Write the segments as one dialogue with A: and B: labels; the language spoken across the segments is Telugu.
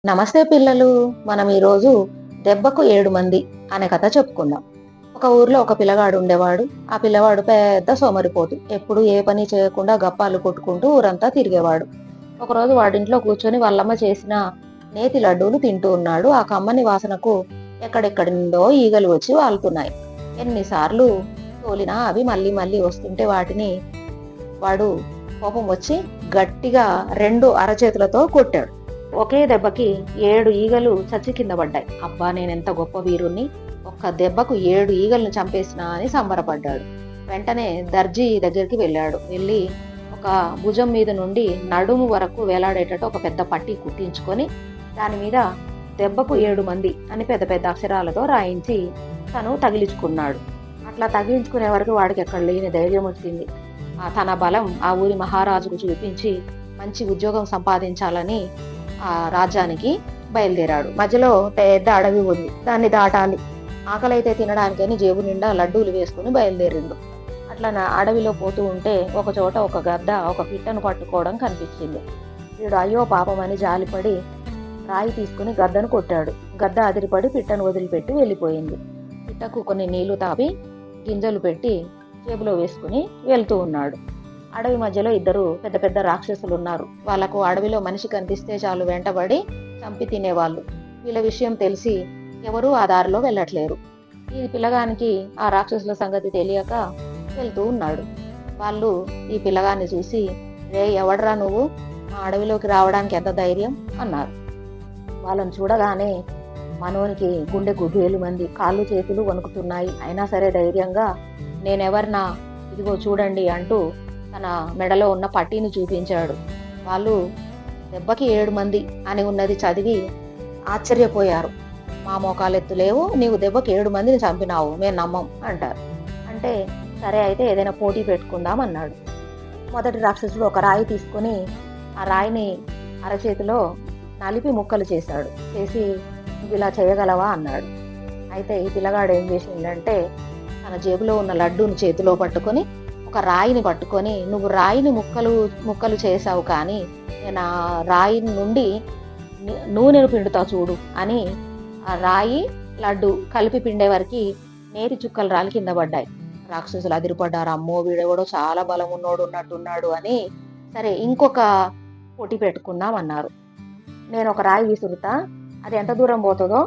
A: నమస్తే పిల్లలు. మనం ఈరోజు దెబ్బకు 7 మంది అనే కథ చెప్పుకుందాం. ఒక ఊర్లో ఒక పిల్లగాడు ఉండేవాడు. ఆ పిల్లవాడు పెద్ద సోమరిపోతు. ఎప్పుడు ఏ పని చేయకుండా గప్పాలు కొట్టుకుంటూ ఊరంతా తిరిగేవాడు. ఒకరోజు వాడింట్లో కూర్చొని వాళ్ళమ్మ చేసిన నేతి లడ్డూలు తింటూ ఉన్నాడు. ఆ కమ్మని వాసనకు ఎక్కడెక్కడి నుండో ఈగలు వచ్చి వాలుతున్నాయి. ఎన్నిసార్లు తోలినా అవి మళ్ళీ మళ్ళీ వస్తుంటే వాడు కోపం వచ్చి గట్టిగా 2 అరచేతులతో కొట్టాడు. ఒకే దెబ్బకి 7 ఈగలు చచ్చి కింద పడ్డాయి. అబ్బా, నేనెంత గొప్ప వీరుణ్ణి, ఒక్క దెబ్బకు 7 ఈగలను చంపేసినా అని సంబరపడ్డాడు. వెంటనే దర్జీ దగ్గరికి వెళ్ళి ఒక భుజం మీద నుండి నడుము వరకు వేలాడేటట్టు ఒక పెద్ద పట్టీ కుట్టించుకొని దాని మీద దెబ్బకు 7 మంది అని పెద్ద పెద్ద అక్షరాలతో రాయించి తను తగిలించుకున్నాడు. అట్లా తగిలించుకునే వరకు వాడికి ఎక్కడ లేని ధైర్యం వచ్చింది. తన బలం ఆ ఊరి మహారాజుకు చూపించి మంచి ఉద్యోగం సంపాదించాలని ఆ రాజ్యానికి బయలుదేరాడు. మధ్యలో పెద్ద అడవి ఉంది, దాన్ని దాటాలి. ఆకలైతే తినడానికని జేబు నిండా లడ్డూలు వేసుకుని బయలుదేరిండు. అట్లా అడవిలో పోతూ ఉంటే ఒక చోట ఒక గద్ద ఒక పిట్టను పట్టుకోవడం కనిపించింది. వీడు అయ్యో పాపమని జాలిపడి రాయి తీసుకుని గద్దను కొట్టాడు. గద్ద అదిరిపడి పిట్టను వదిలిపెట్టి వెళ్ళిపోయింది. పిట్టకు కొన్ని నీళ్లు తాపి గింజలు పెట్టి జేబులో వేసుకుని వెళ్తూ ఉన్నాడు. అడవి మధ్యలో 2 పెద్ద పెద్ద రాక్షసులు ఉన్నారు. వాళ్లకు అడవిలో మనిషి కనిపిస్తే చాలు వెంటబడి చంపి తినేవాళ్ళు. వీళ్ళ విషయం తెలిసి ఎవరూ ఆ దారిలో వెళ్ళట్లేరు. ఈ పిల్లగానికి ఆ రాక్షసుల సంగతి తెలియక వెళ్తూ ఉన్నాడు. వాళ్ళు ఈ పిల్లగాన్ని చూసి, రే ఎవడరా నువ్వు, మా అడవిలోకి రావడానికి ఎంత ధైర్యం అన్నారు. వాళ్ళని చూడగానే మనోనికి గుండె గుబేలు మంది, కాళ్ళు చేతులు వణుకుతున్నాయి. అయినా సరే ధైర్యంగా నేనెవర్నా, ఇదిగో చూడండి అంటూ తన మెడలో ఉన్న పట్టీని చూపించాడు. వాళ్ళు దెబ్బకి 7 మంది అని ఉన్నది చదివి ఆశ్చర్యపోయారు. మా మోకాలెత్తు లేవు, నీవు దెబ్బకి 7 మందిని చంపినావు, మేము నమ్మం అంటారు. అంటే సరే అయితే ఏదైనా పోటీ పెట్టుకుందాం అన్నాడు. మొదటి రాక్షసుడు ఒక రాయి తీసుకుని ఆ రాయిని అరచేతిలో నలిపి ముక్కలు చేసి నువ్వు ఇలా చేయగలవా అన్నాడు. అయితే ఈ పిల్లగాడు ఏం చేసిందంటే తన జేబులో ఉన్న లడ్డూని చేతిలో పట్టుకొని ఒక రాయిని పట్టుకొని, నువ్వు రాయిని ముక్కలు చేసావు, కానీ నేను ఆ రాయి నుండి నూనెను పిండుతా చూడు అని ఆ రాయి లడ్డు కలిపి పిండే వరకు నేతి చుక్కలు రాలి కింద పడ్డాయి. రాక్షసులు అదిరిపడ్డారు. అమ్మో, వీడెవడో చాలా బలం ఉన్నట్టున్నాడు అని సరే ఇంకొక పోటీ పెట్టుకుందాం అన్నారు. నేను ఒక రాయి విసురుతా, అది ఎంత దూరం పోతుందో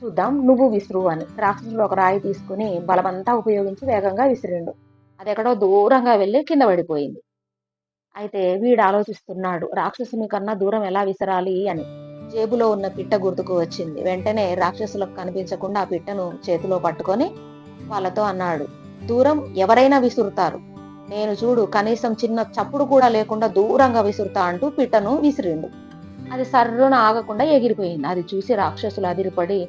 A: చూద్దాం, నువ్వు విసురు అని. రాక్షసులు ఒక రాయి తీసుకుని బలమంతా ఉపయోగించి వేగంగా విసిరిండు. అది ఎక్కడో దూరంగా వెళ్ళి కింద పడిపోయింది. అయితే వీడు ఆలోచిస్తున్నాడు, రాక్షసుని కన్నా దూరం ఎలా విసరాలి అని. జేబులో ఉన్న పిట్ట గుర్తుకు వచ్చింది. వెంటనే రాక్షసులకు కనిపించకుండా ఆ పిట్టను చేతిలో పట్టుకొని వాళ్ళతో అన్నాడు, దూరం ఎవరైనా విసురుతారు, నేను చూడు కనీసం చిన్న చప్పుడు కూడా లేకుండా దూరంగా విసురుతా అంటూ పిట్టను విసిరిండు. అది సర్రున ఆగకుండా ఎగిరిపోయింది. అది చూసి రాక్షసులు అదిరిపడి,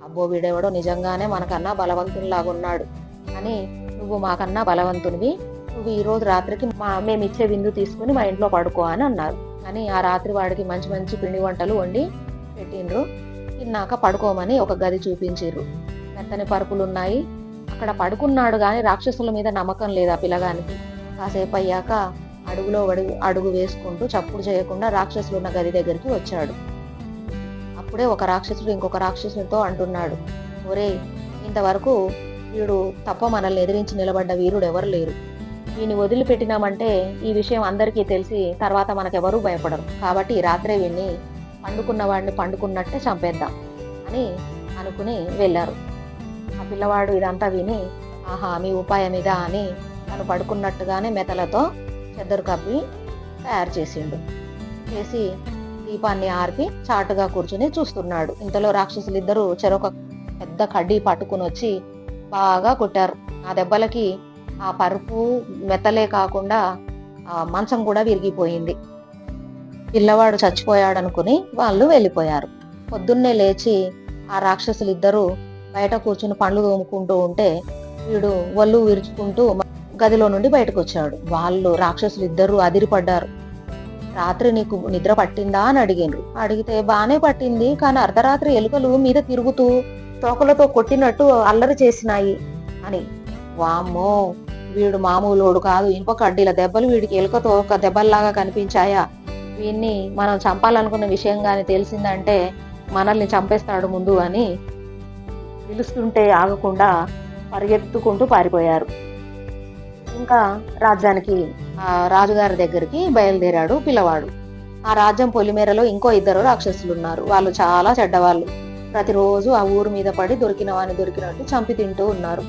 A: అబ్బో, వీడెవడో నిజంగానే మనకన్నా బలవంతునిలాగున్నాడు అని, నువ్వు మాకన్నా బలవంతునివి, నువ్వు ఈ రోజు రాత్రికి మేము ఇచ్చే విందు తీసుకుని మా ఇంట్లో పడుకో అని అన్నారు. అని ఆ రాత్రి వాడికి మంచి మంచి పిండి వంటలు వండి పెట్టిండ్రు. తిన్నాక పడుకోమని ఒక గది చూపించిర్రు. మెత్తని పరుపులున్నాయి. అక్కడ పడుకున్నాడు గాని రాక్షసుల మీద నమ్మకం లేదు ఆ పిల్లగానికి. కాసేపు అయ్యాక అడుగు వేసుకుంటూ చప్పుడు చేయకుండా రాక్షసులు ఉన్న గది దగ్గరికి వచ్చాడు. అప్పుడే ఒక రాక్షసుడు ఇంకొక రాక్షసునితో అంటున్నాడు, ఒరే, ఇంతవరకు వీడు తప్ప మనల్ని ఎదిరించి నిలబడ్డ వీరుడు ఎవరు లేరు. వీడిని వదిలిపెట్టినామంటే ఈ విషయం అందరికీ తెలిసి తర్వాత మనకెవరూ భయపడరు. కాబట్టి ఈ రాత్రే వీడిని పండుకున్న వాడిని పండుకున్నట్టే చంపేద్దాం అని అనుకుని వెళ్ళారు. ఆ పిల్లవాడు ఇదంతా విని, ఆహా, మీ ఉపాయం ఇదా అని తను పడుకున్నట్టుగానే మెతలతో చెద్దరు కప్పి తయారు చేసి దీపాన్ని ఆర్పి చాటుగా కూర్చుని చూస్తున్నాడు. ఇంతలో రాక్షసులు 2 చెరొక పెద్ద కడ్డీ పట్టుకుని వచ్చి బాగా కొట్టారు. ఆ దెబ్బలకి ఆ పరుపు మెత్తలే కాకుండా ఆ మంచం కూడా విరిగిపోయింది. పిల్లవాడు చచ్చిపోయాడనుకుని వాళ్ళు వెళ్ళిపోయారు. పొద్దున్నే లేచి ఆ రాక్షసులు 2 బయట కూర్చుని పండ్లు తోముకుంటూ ఉంటే వీడు ఒళ్ళు విరుచుకుంటూ గదిలో నుండి బయటకు వచ్చాడు. వాళ్ళు రాక్షసులు 2 అదిరిపడ్డారు. రాత్రి నీకు నిద్ర పట్టిందా అని అడిగితే బానే పట్టింది, కానీ అర్ధరాత్రి ఎలుకలు మీద తిరుగుతూ తోకలతో కొట్టినట్టు అల్లరి చేసినాయి అని. వామ్మో, వీడు మామూలోడు కాదు, ఇనుప కడ్డీల దెబ్బలు వీడికి ఎలుకతో ఒక దెబ్బల్లాగా కనిపించాయా, వీన్ని మనం చంపాలనుకున్న విషయం కానీ తెలిసిందంటే మనల్ని చంపేస్తాడు ముందు అని పిలుస్తుంటే ఆగకుండా పరిగెత్తుకుంటూ పారిపోయారు. ఇంకా రాజ్యానికి రాజుగారి దగ్గరికి బయలుదేరాడు పిల్లవాడు. ఆ రాజ్యం పొలిమేరలో ఇంకో 2 రాక్షసులు ఉన్నారు. వాళ్ళు చాలా చెడ్డవాళ్ళు. ప్రతిరోజు ఆ ఊరు మీద పడి దొరికిన వాని దొరికినట్టు చంపి తింటూ ఉన్నారు.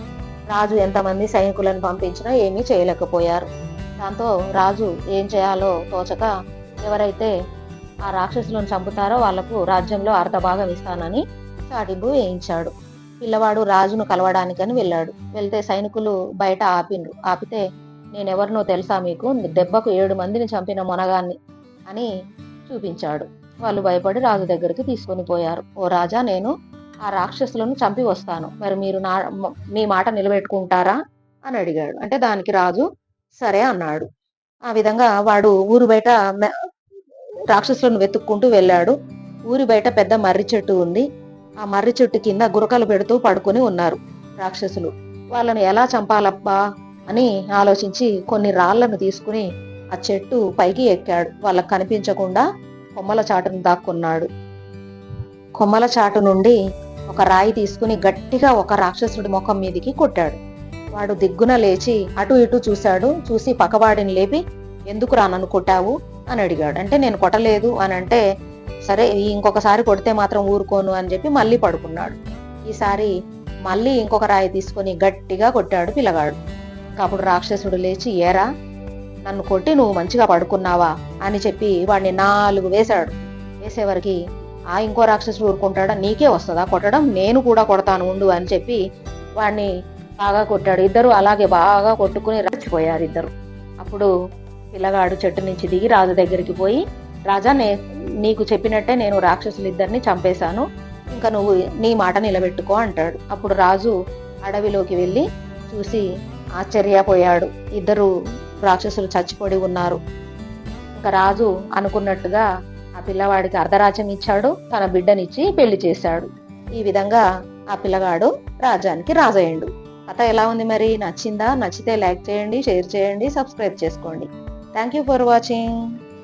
A: రాజు ఎంతమంది సైనికులను పంపించినా ఏమీ చేయలేకపోయారు. దాంతో రాజు ఏం చేయాలో తోచక ఎవరైతే ఆ రాక్షసులను చంపుతారో వాళ్లకు రాజ్యంలో అర్ధభాగం ఇస్తానని చాటింపు వేయించాడు. పిల్లవాడు రాజును కలవడానికని వెళ్ళాడు. వెళ్తే సైనికులు బయట ఆపితే నేనెవరినో తెలుసా మీకు, దెబ్బకు 7 మందిని చంపిన మొనగాన్ని అని చూపించాడు. వాళ్ళు భయపడి రాజు దగ్గరికి తీసుకొని పోయారు. ఓ రాజా, నేను ఆ రాక్షసులను చంపి వస్తాను, మరి మీరు మీ మాట నిలబెట్టుకుంటారా అని అడిగాడు. అంటే దానికి రాజు సరే అన్నాడు. ఆ విధంగా వాడు ఊరు బయట రాక్షసులను వెతుక్కుంటూ వెళ్ళాడు. ఊరి బయట పెద్ద మర్రి చెట్టు ఉంది. ఆ మర్రి చెట్టు కింద గురకలు పెడుతూ పడుకొని ఉన్నారు రాక్షసులు. వాళ్ళను ఎలా చంపాలబ్బా అని ఆలోచించి కొన్ని రాళ్లను తీసుకుని ఆ చెట్టు పైకి ఎక్కాడు. వాళ్ళకు కనిపించకుండా కొమ్మల చాటును దాక్కున్నాడు. కొమ్మల చాటు నుండి ఒక రాయి తీసుకుని గట్టిగా ఒక రాక్షసుడి ముఖం మీదికి కొట్టాడు. వాడు దిగ్గున లేచి అటు ఇటు చూశాడు. చూసి పక్కవాడిని లేపి ఎందుకు నన్ను కొట్టావు అని అడిగాడు. అంటే నేను కొట్టలేదు అని అంటే, సరే ఇంకొకసారి కొడితే మాత్రం ఊరుకోను అని చెప్పి మళ్ళీ పడుకున్నాడు. ఈసారి మళ్ళీ ఇంకొక రాయి తీసుకొని గట్టిగా కొట్టాడు పిల్లగాడు. అప్పుడు రాక్షసుడు లేచి, ఏరా నన్ను కొట్టి నువ్వు మంచిగా పడుకున్నావా అని చెప్పి వాడిని 4 వేశాడు. వేసేవరికి ఇంకో రాక్షసుడు ఊరుకుంటాడా, నీకే వస్తుందా కొట్టడం, నేను కూడా కొడతాను ఉండు అని చెప్పి వాడిని బాగా కొట్టాడు. ఇద్దరు అలాగే బాగా కొట్టుకుని రచ్చిపోయారు ఇద్దరు. అప్పుడు పిల్లగాడు చెట్టు నుంచి దిగి రాజు దగ్గరికి పోయి, రాజా నీకు చెప్పినట్టే నేను రాక్షసులిద్దరిని చంపేశాను, ఇంకా నువ్వు నీ మాట నిలబెట్టుకో అంటాడు. అప్పుడు రాజు అడవిలోకి వెళ్ళి చూసి ఆశ్చర్యపోయాడు. 2 రాక్షసులు చచ్చిపోడి ఉన్నారు. ఇంకా రాజు అనుకున్నట్టుగా ఆ పిల్లవాడికి అర్ధరాజ్యం ఇచ్చాడు, తన బిడ్డనిచ్చి పెళ్లి చేశాడు. ఈ విధంగా ఆ పిల్లగాడు రాజ్యానికి రాజయ్యండు. కథ ఎలా ఉంది మరి, నచ్చిందా? నచ్చితే లైక్ చేయండి, షేర్ చేయండి, సబ్స్క్రైబ్ చేసుకోండి. Thank you for watching.